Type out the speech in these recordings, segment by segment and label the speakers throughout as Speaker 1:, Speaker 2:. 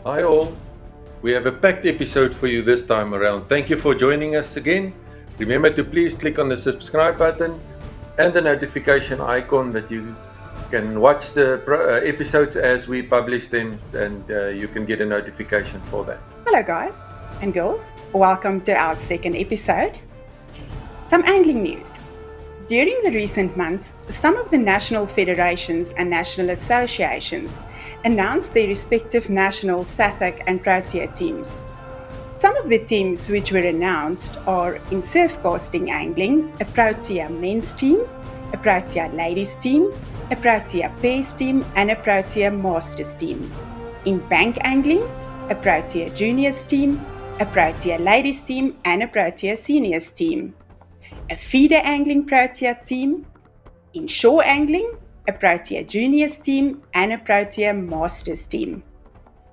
Speaker 1: Hi all, we have a packed episode for you this time around. Thank you for joining us again. Remember to please click on the subscribe button and the notification icon that you can watch the episodes as we publish them, and you can get a notification for that.
Speaker 2: Hello guys and girls, welcome to our second episode. Some angling news. During the recent months, some of the national federations and national associations announced their respective national SASACC and Protea teams. Some of the teams which were announced are in surf casting angling, a Protea men's team, a Protea ladies team, a Protea pairs team and a Protea masters team. In bank angling, a Protea juniors team, a Protea ladies team and a Protea seniors team. A feeder angling Protea team. In shore angling, a Protea juniors team and a Protea masters team.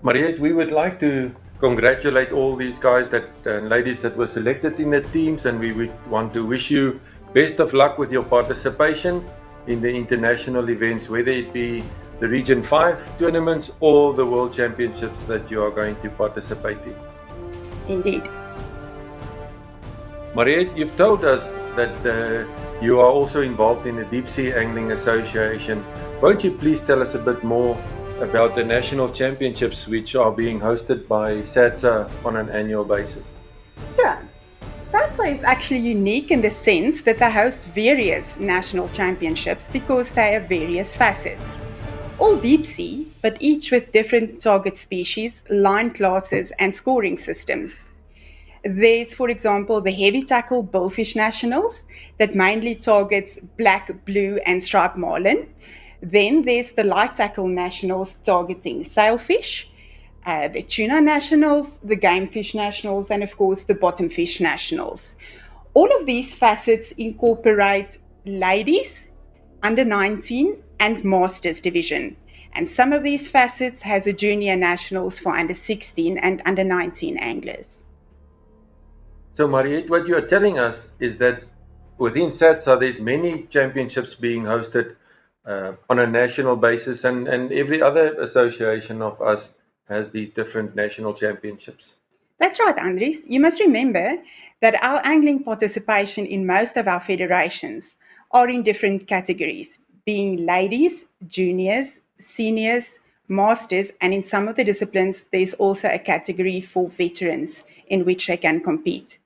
Speaker 1: Mariette, we would like to congratulate all these guys and ladies that were selected in the teams, and we would want to wish you best of luck with your participation in the international events, whether it be the Region 5 tournaments or the World Championships that you are going to participate in.
Speaker 2: Indeed.
Speaker 1: Mariette, you've told us that you are also involved in the Deep Sea Angling Association. Won't you please tell us a bit more about the national championships which are being hosted by SASACC on an annual basis?
Speaker 2: Sure. SASACC is actually unique in the sense that they host various national championships because they have various facets. All deep sea, but each with different target species, line classes and scoring systems. There's, for example, the heavy tackle bullfish nationals that mainly targets black, blue and striped marlin. Then there's the light tackle nationals targeting sailfish, the tuna nationals, the gamefish nationals, and of course the bottomfish nationals. All of these facets incorporate ladies, under 19 and masters division. And some of these facets has a junior nationals for under 16 and under 19 anglers.
Speaker 1: So Mariette, what you are telling us is that within SASACC there's many championships being hosted on a national basis, and every other association of us has these different national championships.
Speaker 2: That's right, Andries. You must remember that our angling participation in most of our federations are in different categories, being ladies, juniors, seniors, masters, and in some of the disciplines there's also a category for veterans in which they can compete.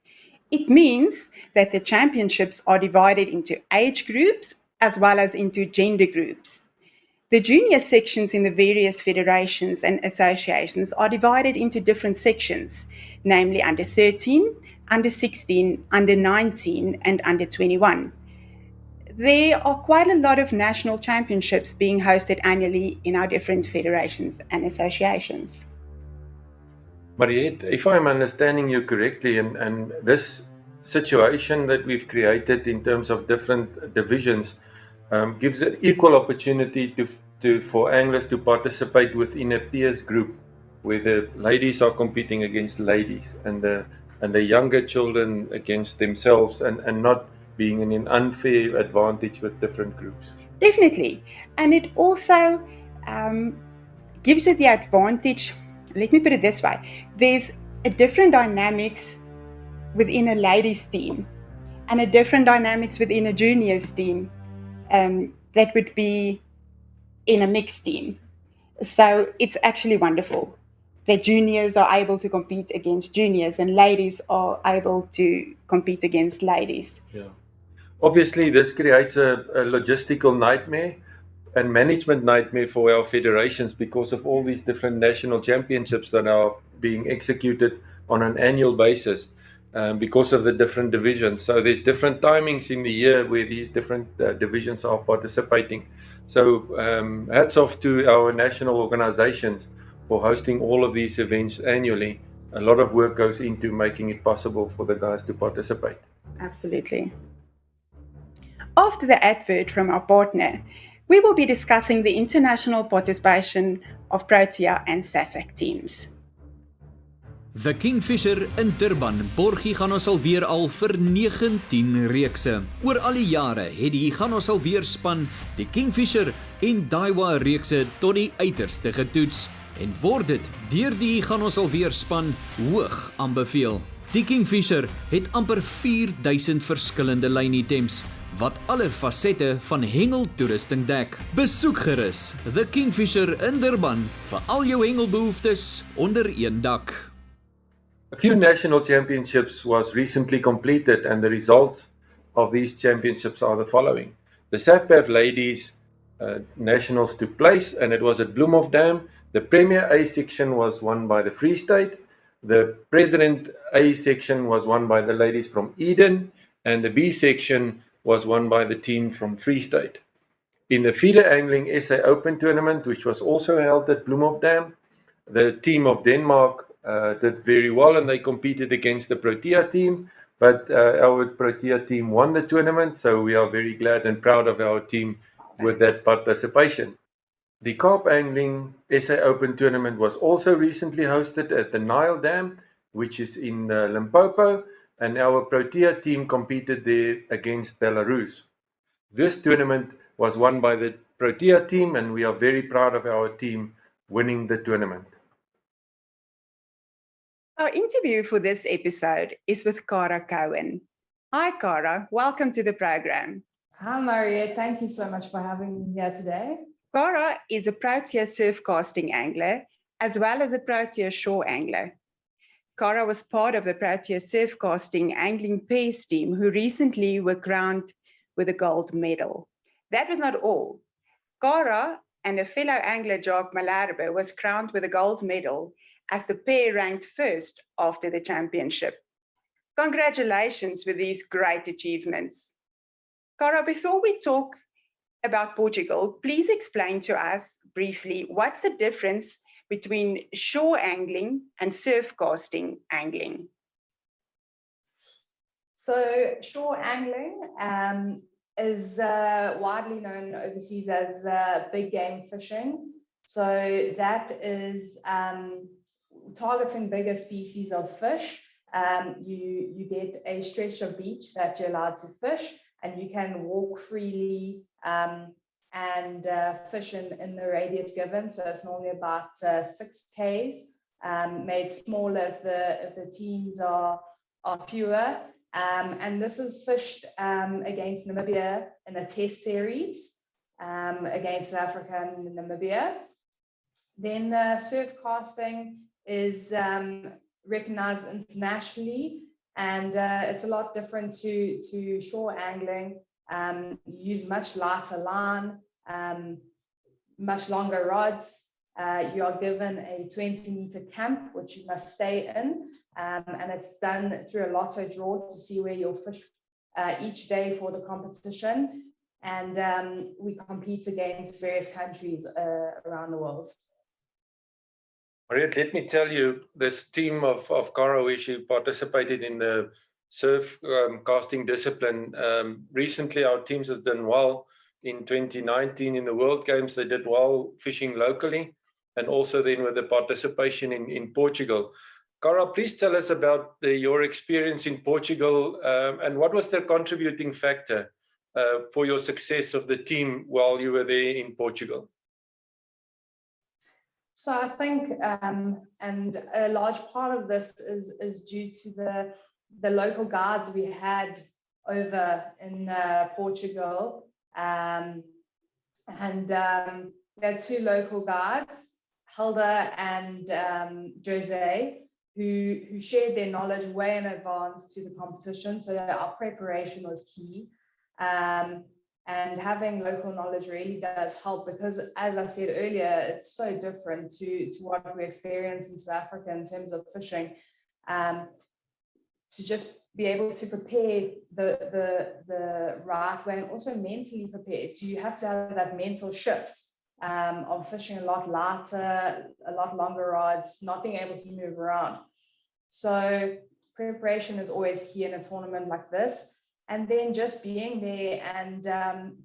Speaker 2: It means that the championships are divided into age groups as well as into gender groups. The junior sections in the various federations and associations are divided into different sections, namely under 13, under 16, under 19 and under 21. There are quite a lot of national championships being hosted annually in our different federations and associations.
Speaker 1: Mariette, if I'm understanding you correctly, and this situation that we've created in terms of different divisions gives an equal opportunity for anglers to participate within a peers group where the ladies are competing against ladies and the younger children against themselves, and not being in an unfair advantage with different groups.
Speaker 2: Definitely. And it also gives you the advantage. Let me put it this way. There's a different dynamics within a ladies team and a different dynamics within a juniors team that would be in a mixed team. So it's actually wonderful that juniors are able to compete against juniors and ladies are able to compete against ladies.
Speaker 1: Yeah. Obviously, this creates a logistical nightmare and management nightmare for our federations because of all these different national championships that are being executed on an annual basis because of the different divisions. So there's different timings in the year where these different divisions are participating. So hats off to our national organizations for hosting all of these events annually. A lot of work goes into making it possible for the guys to participate.
Speaker 2: Absolutely. After the advert from our partner, we will be discussing the international participation of Protea and SASACC teams.
Speaker 3: The Kingfisher in Durban borg die gaan ons alweer al vir 19 reekse. Oor al die jare het die gaan ons alweer span die Kingfisher en Daiwa reekse tot die uiterste getoets. en word dit deur die gaan ons alweer span hoog aanbeveel. Die Kingfisher het amper 4000 verskillende lynitems wat alle fasette van hengeltoerusting dek. Besoek gerus The Kingfisher in Durban vir al jou hengelbehoeftes onder een dak.
Speaker 1: A few national championships was recently completed, and the results of these championships are the following. The SAFPAV Ladies Nationals took place, and it was at Bloemhofdam. The Premier A section was won by the Free State. The President A section was won by the ladies from Eden, and the B section was won by the team from Free State. In the feeder angling SA Open tournament, which was also held at Bloemhofdam, the team of Denmark did very well, and they competed against the Protea team, but our Protea team won the tournament, so we are very glad and proud of our team with that participation. The Carp Angling SA Open tournament was also recently hosted at the Nile Dam, which is in Limpopo, and our Protea team competed there against Belarus. This tournament was won by the Protea team, and we are very proud of our team winning the tournament.
Speaker 2: Our interview for this episode is with Cara Cohen. Hi, Cara. Welcome to the program.
Speaker 4: Hi, Maria. Thank you so much for having me here today.
Speaker 2: Cara is a Protea surf casting angler, as well as a Protea shore angler. Cara was part of the Protea surf casting angling pairs team who recently were crowned with a gold medal. That was not all. Cara and a fellow angler, Jacques Malherbe, was crowned with a gold medal as the pair ranked first after the championship. Congratulations with these great achievements. Cara, before we talk about Portugal, please explain to us briefly what's the difference between shore angling and surf casting angling.
Speaker 4: So shore angling is widely known overseas as big game fishing. So that is targeting bigger species of fish. You get a stretch of beach that you're allowed to fish, and you can walk freely and fish in the radius given. So it's normally about 6 Ks, made smaller if the teams are fewer. And this is fished against Namibia in a test series against South Africa and Namibia. Then surf casting is recognized internationally, and it's a lot different to shore angling. You use much lighter line, much longer rods. You are given a 20-meter camp, which you must stay in, and it's done through a lotto draw to see where you'll fish each day for the competition. And we compete against various countries around the world.
Speaker 1: Mariette, let me tell you, this team of Cara, where she participated in the surf casting discipline, recently our teams have done well. In 2019 in the World Games, they did well fishing locally, and also then with the participation in Portugal. Cara, please tell us about your experience in Portugal, and what was the contributing factor for your success of the team while you were there in Portugal?
Speaker 4: So I think, and a large part of this is due to the local guides we had over in Portugal. And we had 2 local guides, Hilda and Jose, who shared their knowledge way in advance to the competition. So our preparation was key. And having local knowledge really does help, because, as I said earlier, it's so different to what we experience in South Africa in terms of fishing. To just be able to prepare the right way, and also mentally prepare. So you have to have that mental shift of fishing a lot lighter, a lot longer rods, not being able to move around. So preparation is always key in a tournament like this. And then just being there, and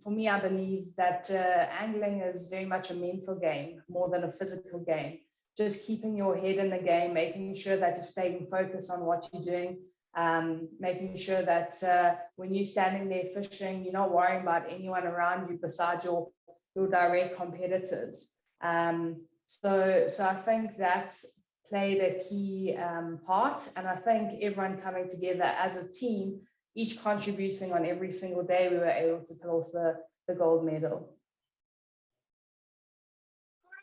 Speaker 4: for me, I believe that angling is very much a mental game more than a physical game. Just keeping your head in the game, making sure that you're staying focused on what you're doing, making sure that when you're standing there fishing, you're not worrying about anyone around you besides your direct competitors. So I think that's played a key part, and I think everyone coming together as a team, each contributing on every single day, we were able to pull off the gold medal.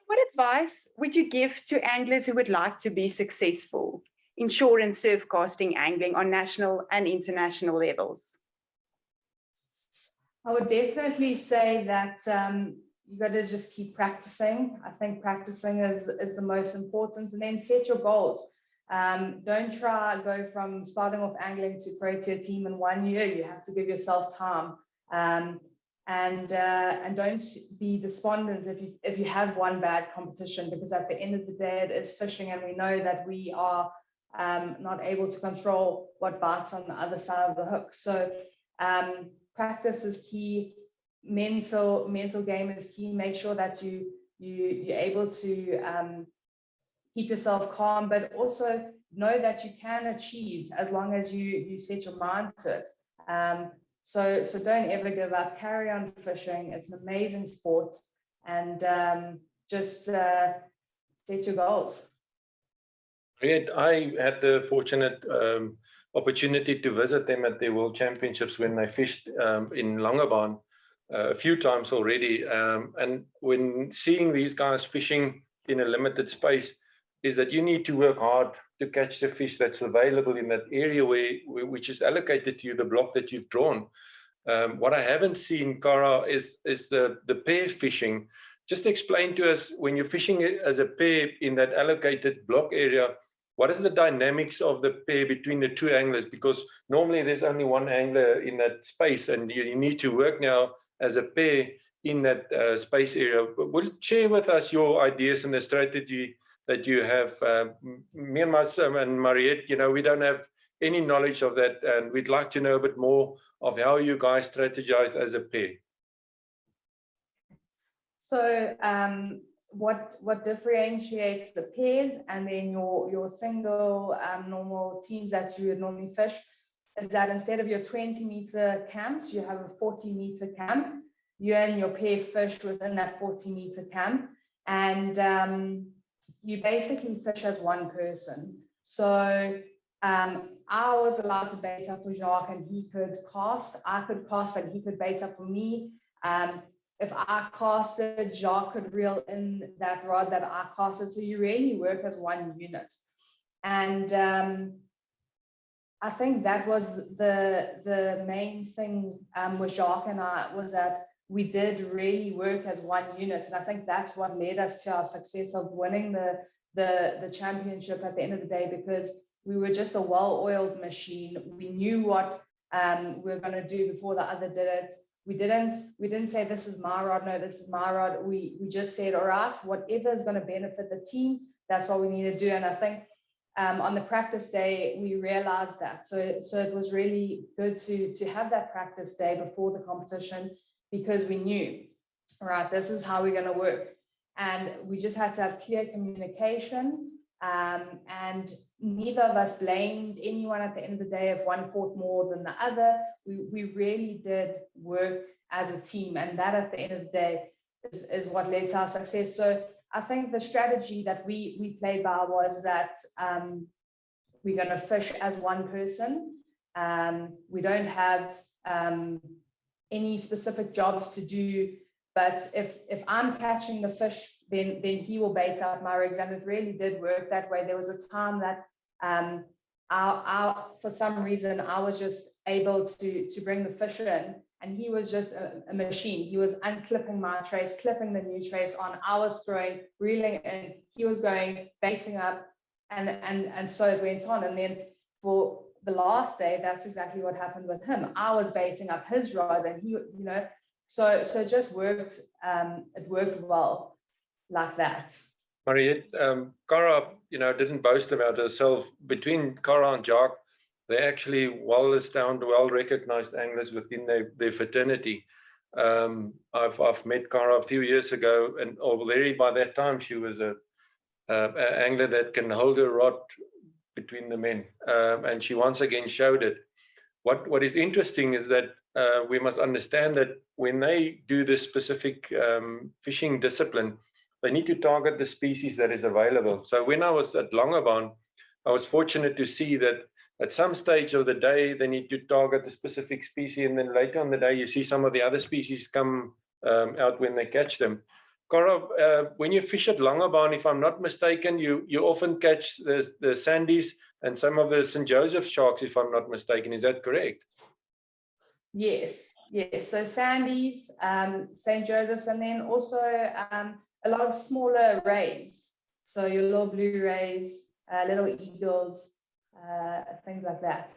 Speaker 2: What advice would you give to anglers who would like to be successful in shore and surf casting angling on national and international levels?
Speaker 4: I would definitely say that you got to just keep practicing. I think practicing is the most important, and then set your goals. Don't try go from starting off angling to pro tier team in 1 year. You have to give yourself time, and don't be despondent if you have one bad competition, because at the end of the day it is fishing, and we know that we are not able to control what bites on the other side of the hook. So practice is key. Mental game is key. Make sure that you're able to keep yourself calm, but also know that you can achieve as long as you set your mind to it. So don't ever give up. Carry on fishing. It's an amazing sport, and just set your goals.
Speaker 1: Great. I had the fortunate opportunity to visit them at their World Championships when they fished in Langebaan a few times already. And when seeing these guys fishing in a limited space, is that you need to work hard to catch the fish that's available in that area which is allocated to you, the block that you've drawn. What I haven't seen, Cara, is the pair fishing. Just explain to us, when you're fishing as a pair in that allocated block area, what is the dynamics of the pair between the two anglers? Because normally there's only one angler in that space, and you need to work now as a pair in that space area. Will you share with us your ideas and the strategy that you have? Me and Mariette, we don't have any knowledge of that, and we'd like to know a bit more of how you guys strategize as a pair.
Speaker 4: So what differentiates the pairs and then your single normal teams that you would normally fish is that instead of your 20-meter camps, you have a 40-meter camp. You and your pair fish within that 40-meter camp, and you basically fish as one person. So I was allowed to bait up for Jacques, and he could cast. I could cast, and he could bait up for me. If I casted, Jacques could reel in that rod that I casted. So you really work as one unit. And I think that was the main thing with Jacques and I, was that we did really work as one unit. And I think that's what led us to our success of winning the championship at the end of the day, because we were just a well-oiled machine. We knew what we were going to do before the other did it. We didn't say, this is my rod, no, this is my rod. We just said, all right, whatever is going to benefit the team, that's what we need to do. And I think on the practice day, we realized that. So it was really good to have that practice day before the competition, because we knew, all right, this is how we're going to work. And we just had to have clear communication, and neither of us blamed anyone at the end of the day if one fought more than the other. We really did work as a team, and that at the end of the day is what led to our success. So I think the strategy that we played by was that we're going to fish as one person. We don't have any specific jobs to do, but if I'm catching the fish, then he will bait out my rigs, and it really did work that way. There was a time that for some reason I was just able to bring the fish in, and he was just a machine. He was unclipping my trace, clipping the new trace on. I was throwing, reeling in, he was going, baiting up, and so it went on. And then for the last day, that's exactly what happened with him. I was baiting up his rod, and he, so it just worked. It worked well like that.
Speaker 1: Mariette, Cara, didn't boast about herself. Between Cara and Jacques, they're actually well-established, well-recognized anglers within their fraternity. I've met Cara a few years ago, and already by that time she was an angler that can hold a rod between the men, and she once again showed it. What is interesting is that we must understand that when they do this specific fishing discipline, they need to target the species that is available. So when I was at Langebaan, I was fortunate to see that at some stage of the day, they need to target a specific species, and then later on the day, you see some of the other species come out when they catch them. Cara, when you fish at Langebaan, if I'm not mistaken, you often catch the sandies and some of the St. Joseph sharks, if I'm not mistaken. Is that correct?
Speaker 4: Yes. So sandies, St. Joseph's, and then also a lot of smaller rays. So your little blue rays, little eagles, things like that.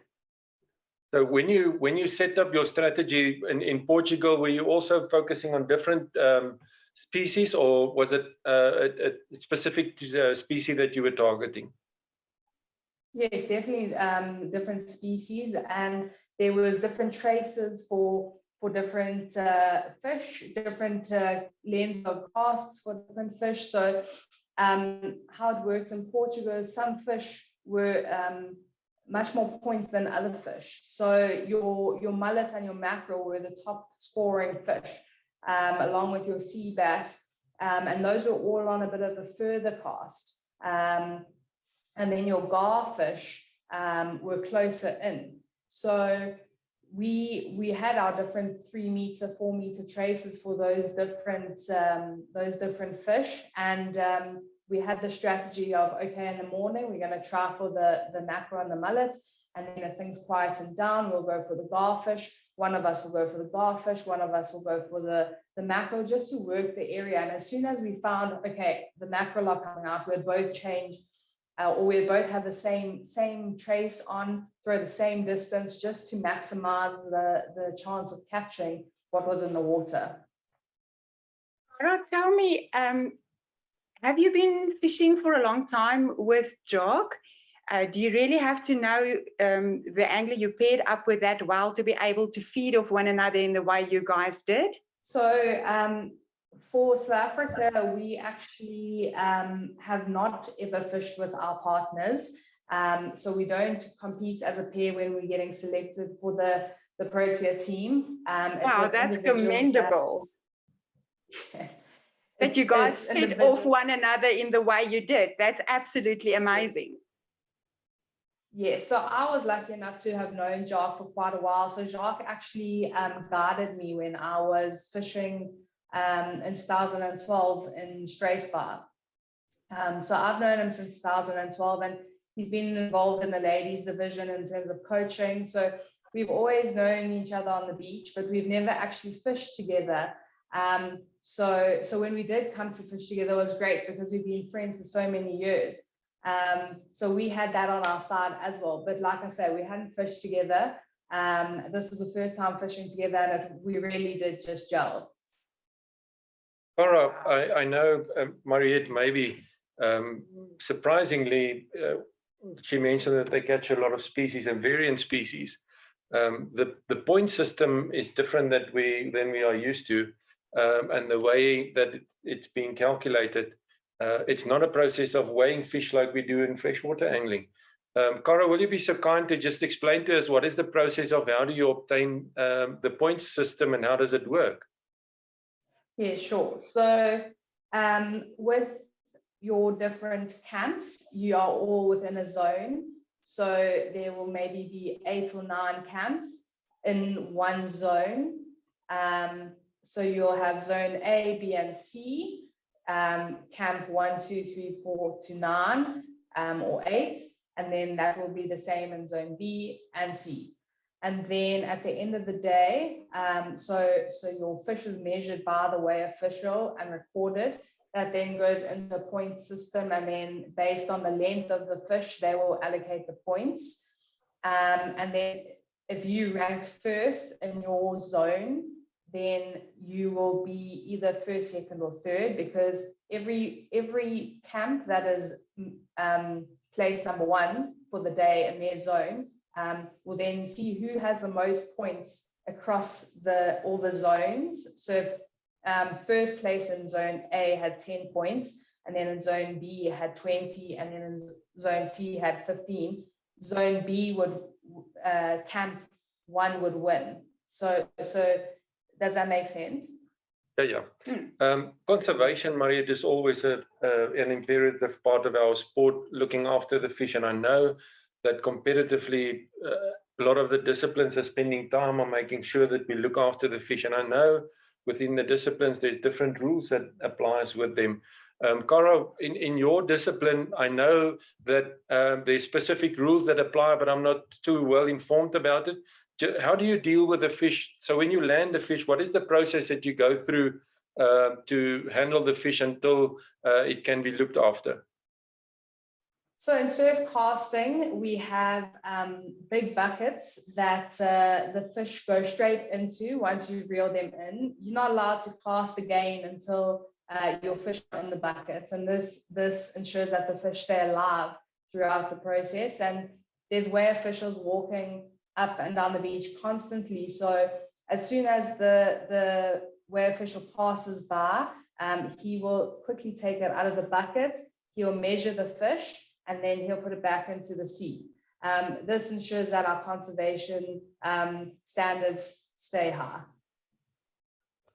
Speaker 1: So when you set up your strategy in Portugal, were you also focusing on different species, or was it a specific species that you were targeting?
Speaker 4: Yes, definitely different species, and there was different traces for different fish, different length of casts for different fish. So how it works in Portugal is some fish were much more points than other fish. So your mullet and your mackerel were the top scoring fish, along with your sea bass, and those were all on a bit of a further cast. And then your garfish were closer in. So we had our different 3 meter, 4 meter traces for those different fish, and we had the strategy of, okay, in the morning we're going to try for the mackerel and the mullet, and then if things quieten down, we'll go for the garfish. One of us will go for the garfish, one of us will go for the mackerel, just to work the area. And as soon as we found, okay, the mackerel are coming out, we'd both change, or we both have the same trace on, throw the same distance, just to maximize the chance of catching what was in the water.
Speaker 2: Cara, tell me, have you been fishing for a long time with Jock? Do you really have to know the angler you paired up with that well to be able to feed off one another in the way you guys did?
Speaker 4: So for South Africa, we actually have not ever fished with our partners. So we don't compete as a pair when we're getting selected for the Protea team.
Speaker 2: Wow, that's commendable. That you guys fed off one another in the way you did. That's absolutely amazing.
Speaker 4: Yes, so I was lucky enough to have known Jacques for quite a while. So Jacques actually guided me when I was fishing in 2012 in Straysbar. So I've known him since 2012, and he's been involved in the ladies division in terms of coaching. So we've always known each other on the beach, but we've never actually fished together. So when we did come to fish together, it was great because we've been friends for so many years. So we had that on our side as well. But like I said, we hadn't fished together. This was the first time fishing together, and we really did just gel.
Speaker 1: Cara, I know Mariette, maybe surprisingly, she mentioned that they catch a lot of species and variant species. The point system is different than we are used to, and the way that it's being calculated, it's not a process of weighing fish like we do in freshwater angling. Cara, will you be so kind to just explain to us what is the process of how do you obtain the points system and how does it work?
Speaker 4: Yeah, sure. So with your different camps, you are all within a zone. So there will maybe be 8 or 9 camps in one zone. So you'll have zone A, B, and C, camp 1, 2, 3, 4 to 9, or 8. And then that will be the same in zone B and C. And then at the end of the day, so your fish is measured by the weigh official and recorded. That then goes into a point system, and then based on the length of the fish, they will allocate the points. And then if you ranked first in your zone, then you will be either first, second, or third, because every camp that is place number 1 for the day in their zone will then see who has the most points across all the zones. So if first place in zone A had 10 points, and then in zone B had 20, and then in zone C had 15, zone B would camp 1 would win. So does that make sense?
Speaker 1: Yeah. Conservation, Mariette, is always an imperative part of our sport, looking after the fish. And I know that competitively, a lot of the disciplines are spending time on making sure that we look after the fish. And I know within the disciplines, there's different rules that applies with them. Cara, in your discipline, I know that there's specific rules that apply, but I'm not too well informed about it. How do you deal with the fish? So when you land the fish, what is the process that you go through to handle the fish until it can be looked after?
Speaker 4: So in surf casting, we have big buckets that the fish go straight into once you reel them in. You're not allowed to cast again until your fish are in the bucket. And this ensures that the fish stay alive throughout the process. And there's weigh officials walking up and down the beach constantly. So as soon as the weigh official passes by, he will quickly take it out of the bucket. He'll measure the fish and then he'll put it back into the sea. This ensures that our conservation standards stay high.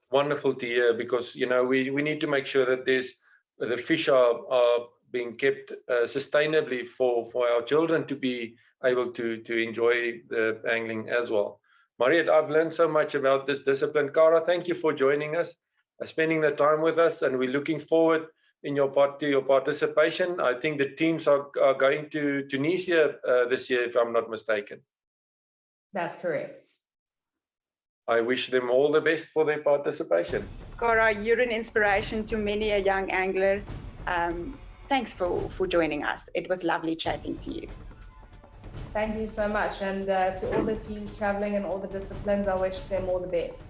Speaker 1: Wonderful to hear, because we need to make sure that the fish are being kept sustainably for our children to be able to enjoy the angling as well. Mariette, I've learned so much about this discipline. Cara, thank you for joining us, spending the time with us, and we're looking forward to your participation. I think the teams are going to Tunisia this year, if I'm not mistaken.
Speaker 4: That's correct.
Speaker 1: I wish them all the best for their participation.
Speaker 2: Cara, you're an inspiration to many a young angler. Thanks for joining us. It was lovely chatting to you.
Speaker 4: Thank you so much. And to all the teams traveling in all the disciplines, I wish them all the best.